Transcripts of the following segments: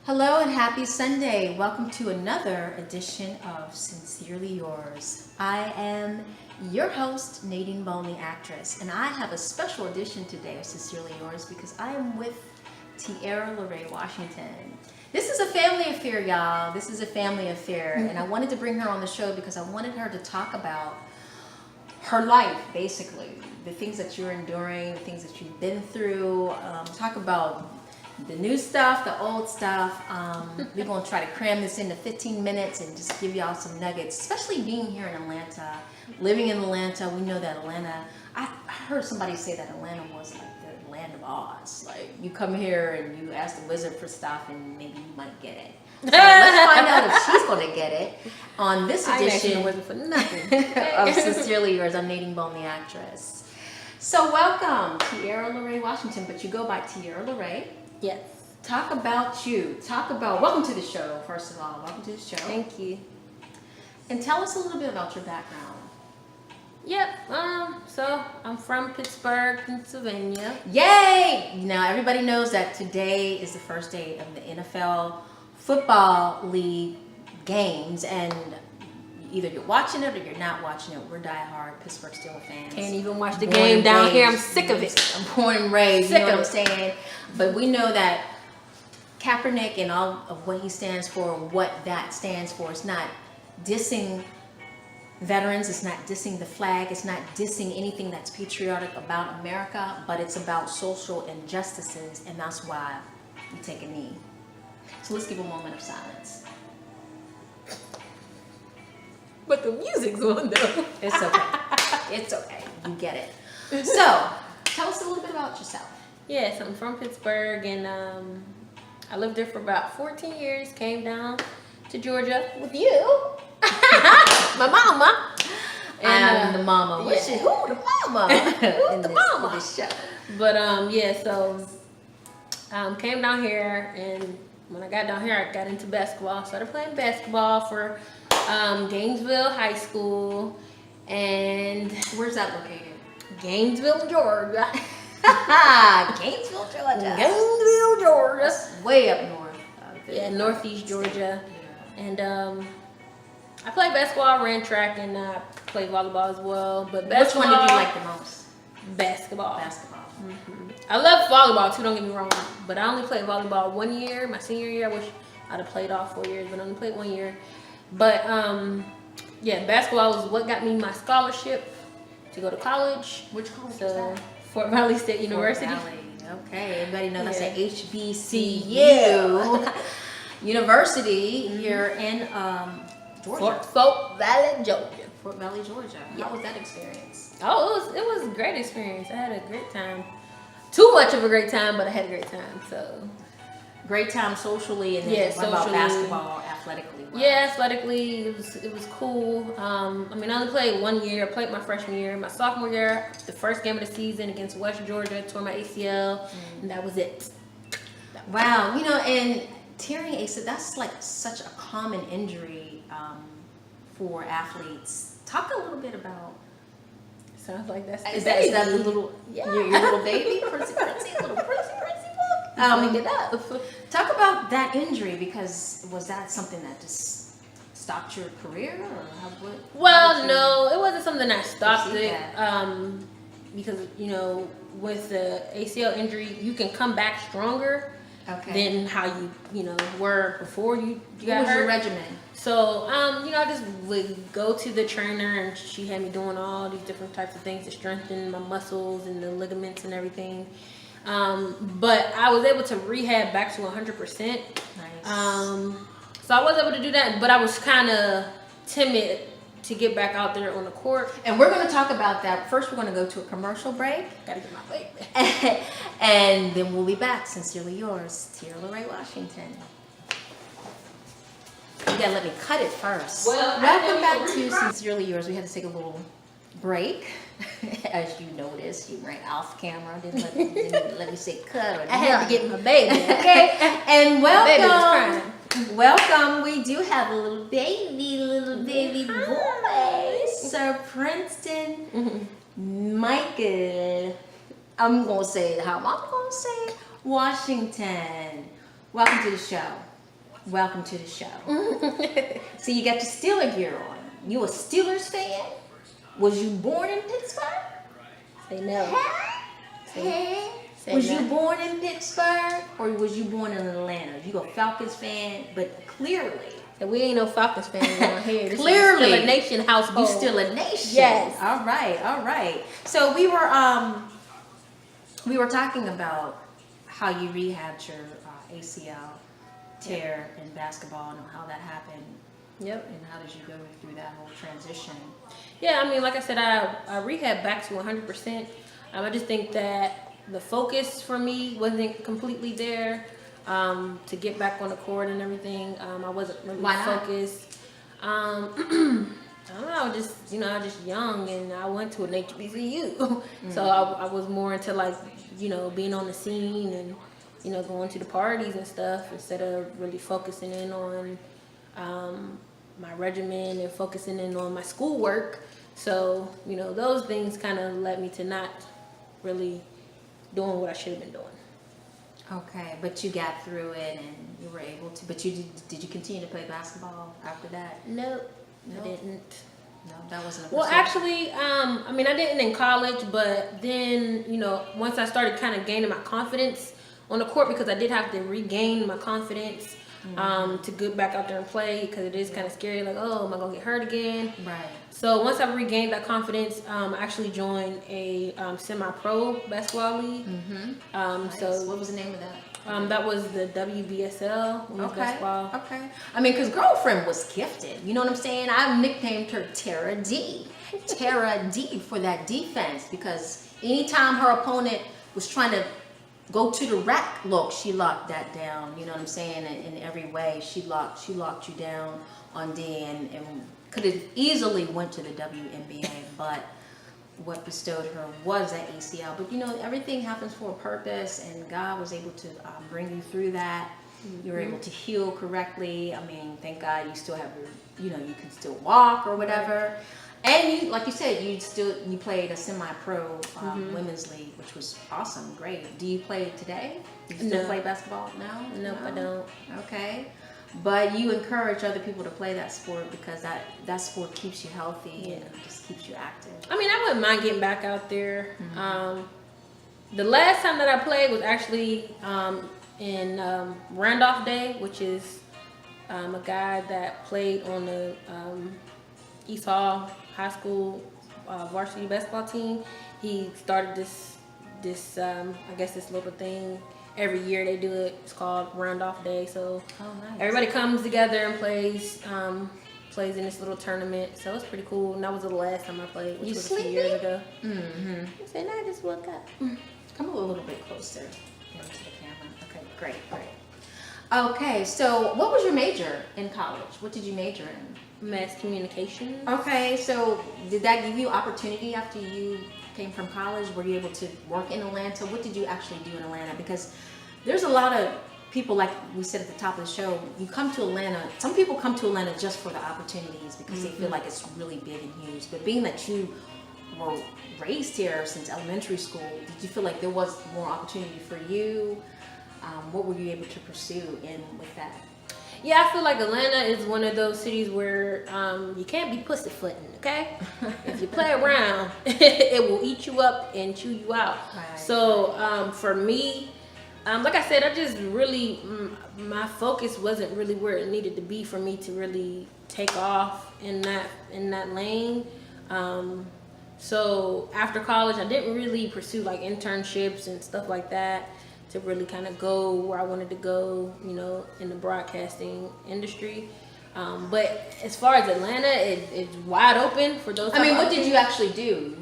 Hello and happy Sunday. Welcome to another edition of Sincerely Yours. I am your host, Nadine Bone, the actress, and I have a special edition today of Sincerely Yours because I am with Tiara Lorraine Washington. This is a family affair, y'all. This is a family affair, and I wanted to bring her on the show because I wanted her to talk about her life, basically, the things that you're enduring, the things that you've been through, talk about the new stuff, the old stuff. We're going to try to cram this into 15 minutes and just give y'all some nuggets, especially being here in Atlanta, living in Atlanta. We know that Atlanta, I heard somebody say that Atlanta was like the land of Oz. Like, you come here and you ask the wizard for stuff and maybe you might get it. So let's find out if she's going to get it on this edition for nothing. of Sincerely Yours. I'm Nadine Bone, the actress. So welcome, Tiara Lorraine Washington, but you go by Tiara Lorraine. Yes. Talk about you. Welcome to the show, first of all. Welcome to the show. Thank you. And tell us a little bit about your background. Yep. So I'm from Pittsburgh, Pennsylvania. Yay! Now everybody knows that today is the first day of the NFL Football League games, and either you're watching it or you're not watching it. We're diehard Pittsburgh Steelers fans. Can't even watch the game down here. I'm sick of it. I'm born and raised. You know what I'm saying? But we know that Kaepernick and all of what he stands for, what that stands for, it's not dissing veterans, it's not dissing the flag, it's not dissing anything that's patriotic about America, but it's about social injustices, and that's why we take a knee. So let's give a moment of silence. But the music's on though. It's okay. It's okay. You get it. So, tell us a little bit about yourself. Yes, I'm from Pittsburgh, and I lived there for about 14 years. Came down to Georgia with you, my mama. And the mama. Yeah. Who the mama? Who's the mama? This show. But so came down here, and when I got down here, I got into basketball. Started playing basketball for Gainesville High School, and Where's that located? Gainesville, Georgia. Gainesville, Georgia. Gainesville, Georgia. That's way up north. Yeah, northeast Georgia. Yeah. And I played basketball, ran track, and I played volleyball as well. But basketball, which one did you like the most? Basketball. Basketball. Mm-hmm. I love volleyball too, don't get me wrong. But I only played volleyball 1 year. My senior year, I wish I'd have played all 4 years, but I only played 1 year. But yeah, basketball was what got me my scholarship to go to college. Which college was So that? Fort Valley State University. Fort Valley. Okay, everybody know that's Yeah. an HBCU university here in Georgia. Fort Valley, Georgia. Fort Valley, Georgia. Yeah. How was that experience? Oh, it was a great experience. I had a great time. Too much of a great time, but I had a great time. So Great time socially, and then Yeah, what about socially. basketball, athletically? yeah, athletically it was cool. I mean, I only played 1 year. I played my freshman year. My sophomore year, the first game of the season against West Georgia, tore my ACL, and that was it. Wow, and tearing ACL, that's like such a common injury for athletes. Talk a little bit about. Sounds like that's Is that the little Yeah. your little baby, Princey, little Princey book? Look it up. Talk about that injury, because was that something that just stopped your career, or what? Well, no, it wasn't something that stopped perceive it. Because with the ACL injury, you can come back stronger than how you were before you What got was hurt. your regimen? So, I just would go to the trainer, and she had me doing all these different types of things to strengthen my muscles and the ligaments and everything. But I was able to rehab back to 100%. Nice. So I was able to do that, but I was kind of timid to get back out there on the court. And we're going to talk about that. First, we're going to go to a commercial break. Gotta get my baby. And then we'll be back. Sincerely yours, Tiara Lorraine Washington. You gotta let me cut it first. Well, welcome back to Sincerely Yours. We had to take a little break. As you noticed, you ran off camera. Didn't let me say cut. Or I had to get my baby. Okay. And My baby was welcome. crying. Welcome. We do have a little baby boy. Sir Princeton Michael. I'm gonna say it how I'm gonna say it. Washington. Welcome to the show. welcome to the show. So you got your Steeler gear on. You a Steelers fan? Was you born in Pittsburgh? Say no. Hey. Say Was no. you born in Pittsburgh or was you born in Atlanta? You a Falcons fan, but clearly. And we ain't no Falcons fans on here. This Clearly. is still a nation household. You still a nation. Yes. All right. So we were talking about how you rehabbed your ACL tear in basketball and how that happened. Yep. And how did you go through that whole transition? Yeah, I mean, like I said, I rehabbed back to 100%. I just think that the focus for me wasn't completely there to get back on the court and everything. I wasn't really focused. I don't know, I was just young and I went to an HBCU. So I was more into like, being on the scene and, going to the parties and stuff instead of really focusing in on my regimen and focusing in on my schoolwork. So, those things kind of led me to not really doing what I should have been doing. Okay, but you got through it and you were able to, but did you continue to play basketball after that? Nope. I didn't. No, that wasn't a Well, pursuit. actually, I didn't in college, but then, once I started kind of gaining my confidence on the court, because I did have to regain my confidence to get back out there and play, because it is kind of scary, like, oh, am I going to get hurt again? Right. So once I regained that confidence, I actually joined a semi-pro basketball league. Nice. So what was the name of that? that was the WBSL women's basketball. Okay. Because girlfriend was gifted. You know what I'm saying? I nicknamed her Tara D. Tara D for that defense, because anytime her opponent was trying to go to the rack, look, she locked that down. You know what I'm saying? In every way, she locked you down on D and could have easily went to the WNBA, but what bestowed her was that ACL. But everything happens for a purpose, and God was able to bring you through that. You were able to heal correctly. Thank God you still have your, you can still walk or whatever. And you, like you said, you played a semi-pro women's league, which was awesome, great. Do you play today? Do you still play basketball now? Nope, I don't. Okay. But you encourage other people to play that sport because that sport keeps you healthy and just keeps you active. I wouldn't mind getting back out there. The last time that I played was actually in Randolph Day, which is a guy that played on the East Hall High School varsity basketball team. He started this little thing. Every year they do it. It's called Randolph Day. So nice. Everybody comes together and plays in this little tournament. So it's pretty cool. And that was the last time I played, which was a few years ago. I said, I just woke up. Come a little bit closer into the camera. Okay, great. Okay, so what was your major in college? What did you major in? Mass communication. Okay, so did that give you opportunity after you came from college? Were you able to work in Atlanta? What did you actually do in Atlanta? Because there's a lot of people, like we said at the top of the show, you come to Atlanta, some people come to Atlanta just for the opportunities because they feel like it's really big and huge. But being that you were raised here since elementary school, did you feel like there was more opportunity for you? What were you able to pursue with that? Yeah, I feel like Atlanta is one of those cities where you can't be pussyfooting, okay? If you play around, it will eat you up and chew you out. Right. So for me, like I said, I just really, my focus wasn't really where it needed to be for me to really take off in that lane. So after college, I didn't really pursue like internships and stuff like that to really kind of go where I wanted to go, in the broadcasting industry. But as far as Atlanta, it's wide open for those. What did you actually do?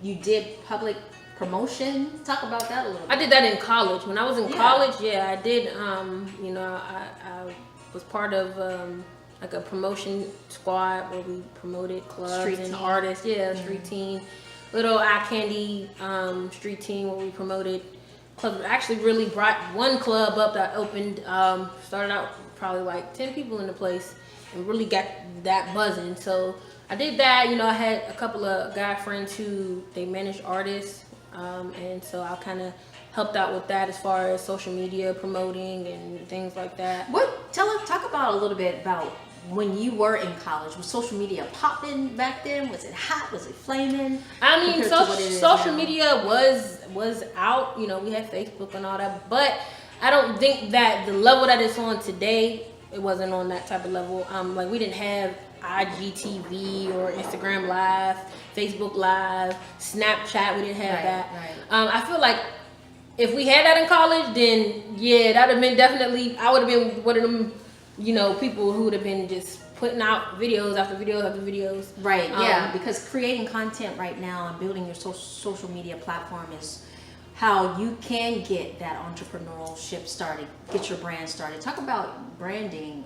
You did public promotion. Talk about that a little bit. I did that in college. When I was in college, I did. I was part of like a promotion squad where we promoted clubs and artists. Yeah, street team, little eye candy street team where we promoted clubs. Actually, really brought one club up that opened. Started out probably like 10 people in the place, and really got that buzzing. So I did that. I had a couple of guy friends who they managed artists and so I kind of helped out with that as far as social media promoting and things like that. Talk about a little bit about when you were in college. Was social media popping back then? Was it hot? Was it flaming? I mean, compared to what it is social now? media was out. You know, we had Facebook and all that, but I don't think that the level that it's on today, it wasn't on that type of level. Like we didn't have IGTV or Instagram Live, Facebook Live, Snapchat. We didn't have that. Right. I feel like if we had that in college, then yeah, that would have been definitely. I would have been one of them, you know, people who would have been just putting out videos after videos after videos. Right. Yeah. Because creating content right now and building your social media platform is how you can get that entrepreneurship started, get your brand started. Talk about branding.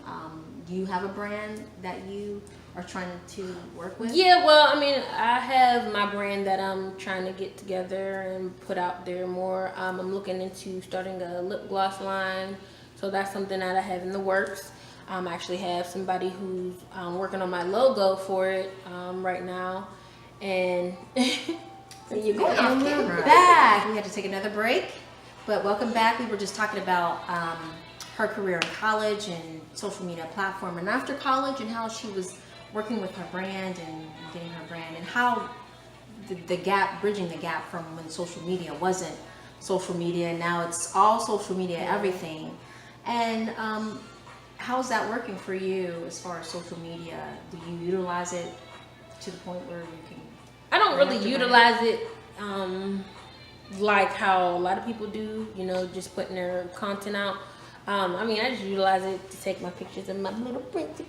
Do you have a brand that you are trying to work with? Yeah, well, I mean, I have my brand that I'm trying to get together and put out there more. I'm looking into starting a lip gloss line, so that's something that I have in the works. I actually have somebody who's working on my logo for it right now, and You're going off camera. Back. We had to take another break, but welcome back. We were just talking about her career in college and social media platform, and after college, and how she was working with her brand and getting her brand, and how the gap, bridging the gap from when social media wasn't social media, and now it's all social media, everything. And how's that working for you as far as social media? Do you utilize it to the point where you can? I don't really utilize it like how a lot of people do, you know, just putting their content out. I mean, I just utilize it to take my pictures of my little princey.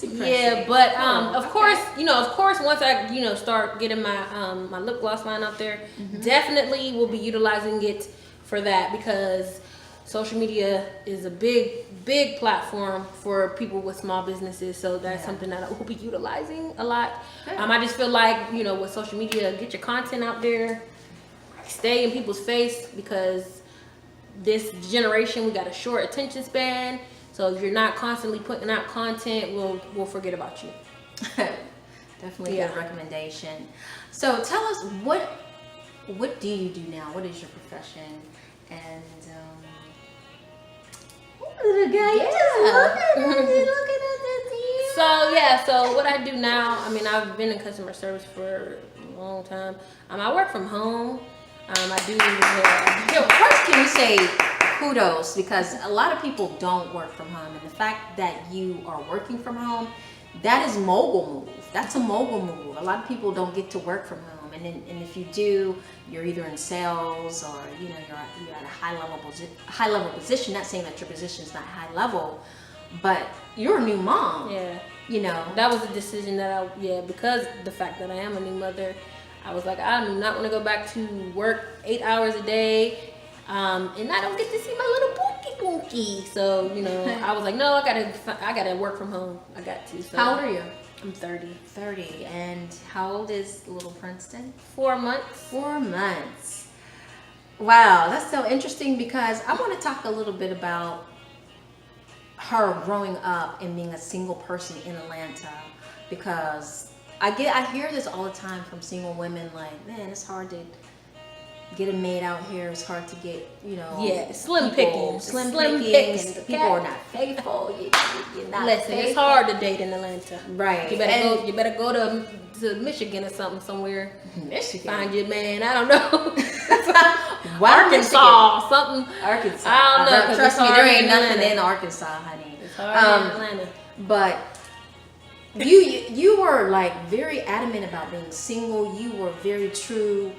Yeah, but of course, you know, once I, you know, start getting my my lip gloss line out there, definitely will be utilizing it for that, because social media is a big platform for people with small businesses. So that's something that I will be utilizing a lot. I just feel like, you know, with social media, get your content out there, stay in people's face, because this generation, we got a short attention span. So if you're not constantly putting out content, we'll forget about you. Definitely good recommendation. So tell us, what do you do now? What is your profession? And little guy, you just looking at the So what I do now, I mean, I've been in customer service for a long time. I work from home. I do. First, can you say kudos, because a lot of people don't work from home, and the fact that you are working from home, that is mogul move. That's a mogul move. A lot of people don't get to work from home, and if you do, you're either in sales or you're at a high level position. Not saying that your position is not high level, but you're a new mom. Yeah, you know, that was a decision that because the fact that I am a new mother, I was like, I do not want to go back to work 8 hours a day, and I don't get to see my little bookie. So, you know, I was like, no, I gotta work from home. I got to. So. How old are you? I'm 30. 30. And how old is little Princeton? 4 months. 4 months. Wow, that's so interesting, because I want to talk a little bit about her growing up and being a single person in Atlanta, because I hear this all the time from single women, like, man, it's hard to get a maid out here. It's hard to get, you know. Yeah, slim pickings. People are not faithful. You're not Listen, faithful. it's hard to date in Atlanta. Right. You better go to Michigan or somewhere. Michigan. Find your man. I don't know. Arkansas. Something. Arkansas. I don't know. Trust me, there ain't nothing in Arkansas, honey. It's hard in Atlanta. But you were like very adamant about being single. You were very true.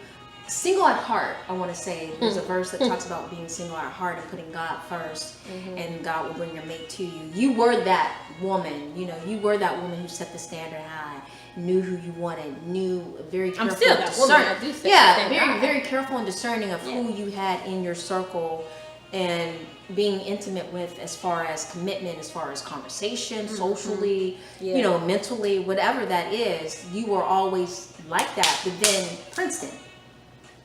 Single at heart, I want to say. There's a verse that talks about being single at heart and putting God first, and God will bring your mate to you. You were that woman, you know. You were that woman who set the standard high, knew who you wanted, knew very careful. I'm still that woman. I do set the standard high. Very careful and discerning of who you had in your circle, and being intimate with, as far as commitment, as far as conversation, socially, you know, mentally, whatever that is. You were always like that. But then Princeton.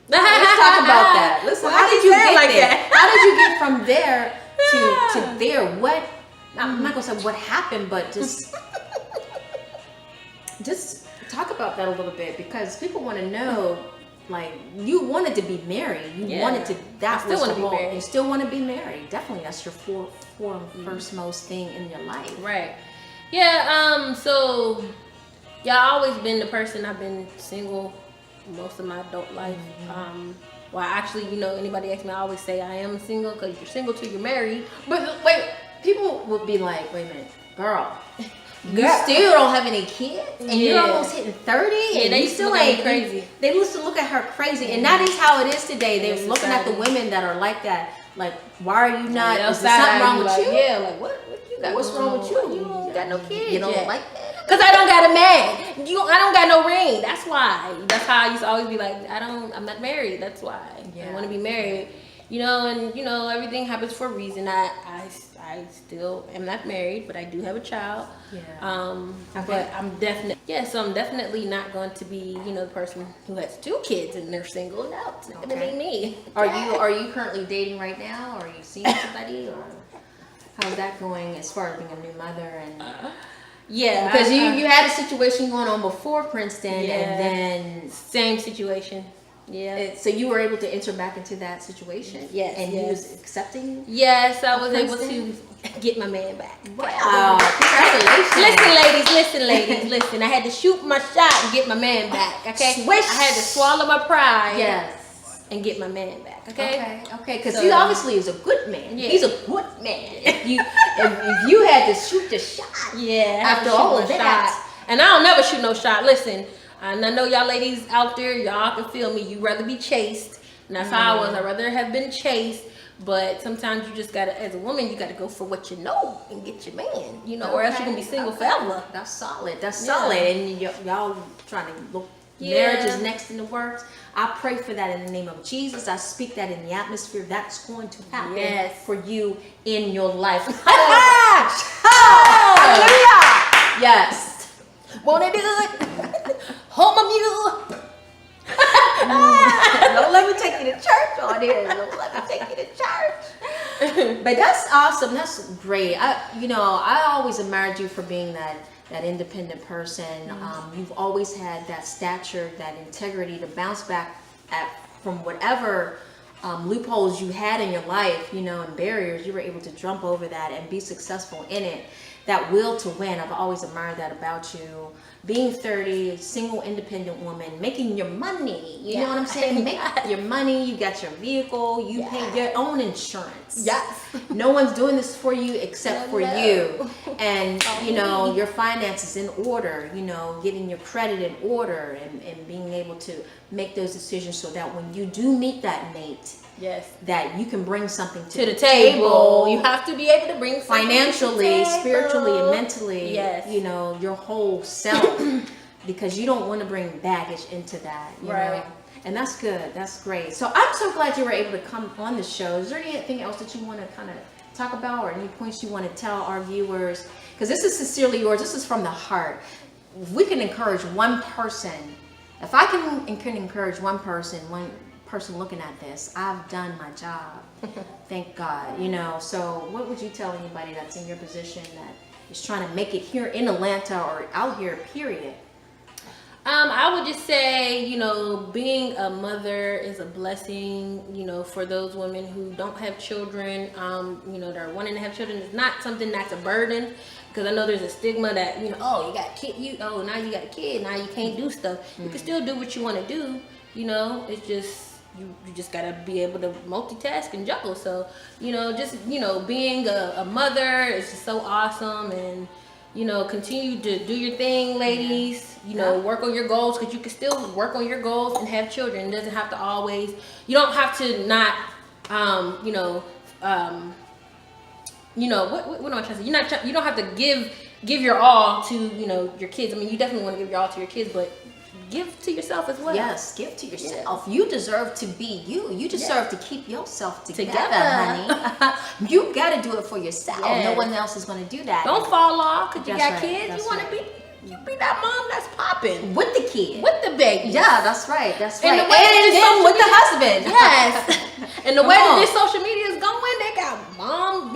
Let's talk about that. Listen, how did you get like there? that? How did you get from there to there? What? I'm not gonna say what happened, but just talk about that a little bit, because people want to know like you wanted to be married. You wanted to. That I still was want to the be whole. married. You still want to be married. Definitely, that's your first most thing in your life. Right. Yeah. So yeah, I always been the person. I've been single most of my adult life. Well, actually, anybody asks me, I always say I am single because you're single till you're married. But wait, people would be like, wait a minute, girl. You still don't have any kids, and you're almost hitting 30, and they you still ain't crazy. They used to look at her crazy, and that is how it is today. They're looking at the women that are like that. Like, why are you not? Is there something wrong with you? Yeah, like what you got? What's wrong with you? You don't got no kids. You don't yet. like that? Cause I don't got a man. I don't got no ring. That's why. That's how I used to always be like, I'm not married. That's why. I want to be married. And everything happens for a reason. I still am not married, but I do have a child. Yeah. But I'm definitely not going to be, the person who has 2 kids and they're single. No, it's not gonna be me. Are you currently dating right now? Or are you seeing somebody? Or how's that going as far as being a new mother and? Yeah, because you had a situation going on before Princeton, and then same situation. Yeah. So you were able to enter back into that situation. Yes. And he was accepting. Yes, I was able to get my man back. Wow! Congratulations. Listen, ladies. I had to shoot my shot and get my man back. Okay. Swish. I had to swallow my pride. Yes. And get my man back. Okay. Because he obviously is a good man. Yeah. He's a good man. If you had to shoot the shot. Yeah. After all of that. And I don't never shoot no shot. Listen, and I know y'all ladies out there, y'all can feel me. You rather be chased. And that's how I was. I'd rather have been chased. But sometimes you just gotta, as a woman, you gotta go for what you know and get your man. Or else you're gonna be single forever. That's solid. That's solid. And y'all trying to look. Marriage is next in the works. I pray for that in the name of Jesus. I speak that in the atmosphere. That's going to happen for you in your life. Hallelujah! Yes. Won't it do it? Hold my mule. Don't let me take you to church on here. Don't let me take you to church. But that's awesome. That's great. I always admired you for being that independent person. You've always had that stature, that integrity to bounce back from whatever loopholes you had in your life, and barriers. You were able to jump over that and be successful in it. That will to win. I've always admired that about you. Being 30, single, independent woman, making your money. You know what I'm saying? Make your money. You got your vehicle. You pay your own insurance. Yes. No one's doing this for you except for you. And, your finances in order, getting your credit in order and being able to make those decisions so that when you do meet that mate, that you can bring something to the table. You have to be able to bring something financially, to the table. spiritually, and mentally. Yes. Your whole self, because you don't want to bring baggage into that. You know? And that's good. That's great. So I'm so glad you were able to come on the show. Is there anything else that you want to kind of talk about, or any points you want to tell our viewers? Because this is sincerely yours. This is from the heart. If we can encourage one person, if I can encourage one person looking at this, I've done my job. Thank God. So what would you tell anybody that's in your position that is trying to make it here in Atlanta or out here, period? I would just say, being a mother is a blessing, for those women who don't have children, that are wanting to have children. It's not something that's a burden, because I know there's a stigma that, oh, you got a kid, now you got a kid, now you can't do stuff. You can still do what you want to do, it's just, you just gotta be able to multitask and juggle. So, being a mother is just so awesome, and continue to do your thing, ladies. Work on your goals, because you can still work on your goals and have children. It doesn't have to always. You don't have to not. What am I trying to say? You don't have to give your all to your kids. I mean, you definitely want to give your all to your kids, but give to yourself as well. Yes, give to yourself. Yes. You deserve to be you. You deserve to keep yourself together, honey. You got to do it for yourself. Yes. No one else is going to do that. Don't fall off because you got kids. You want to be that mom that's popping with the kid, with the baby. Yeah, that's right. That's right. And then with the husband. Yes. And the way that this social media is going, they got mom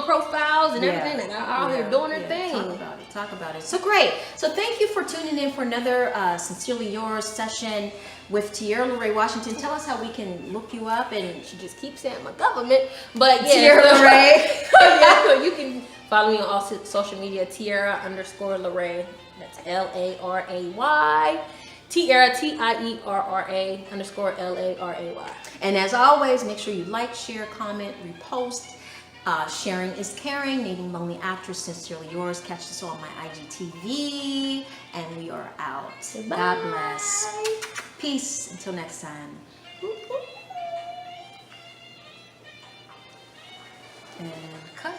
profiles and everything that are out here doing their thing. Talk about it. talk about it. So great. So thank you for tuning in for another Sincerely Yours session with Tierra Lorraine Washington. Tell us how we can look you up. And She just keeps saying my government, but yeah, Tierra Lorraine. yeah, you can follow me on all social media, Tierra_Lorraine. That's LARAY. Tierra TIERRA_LARAY. And as always, make sure you like, share, comment, repost. Sharing is caring. Nadine Bone, the actress, Sincerely Yours. Catch us on my IGTV. And we are out. Goodbye. God bless. Peace. Until next time. And cut.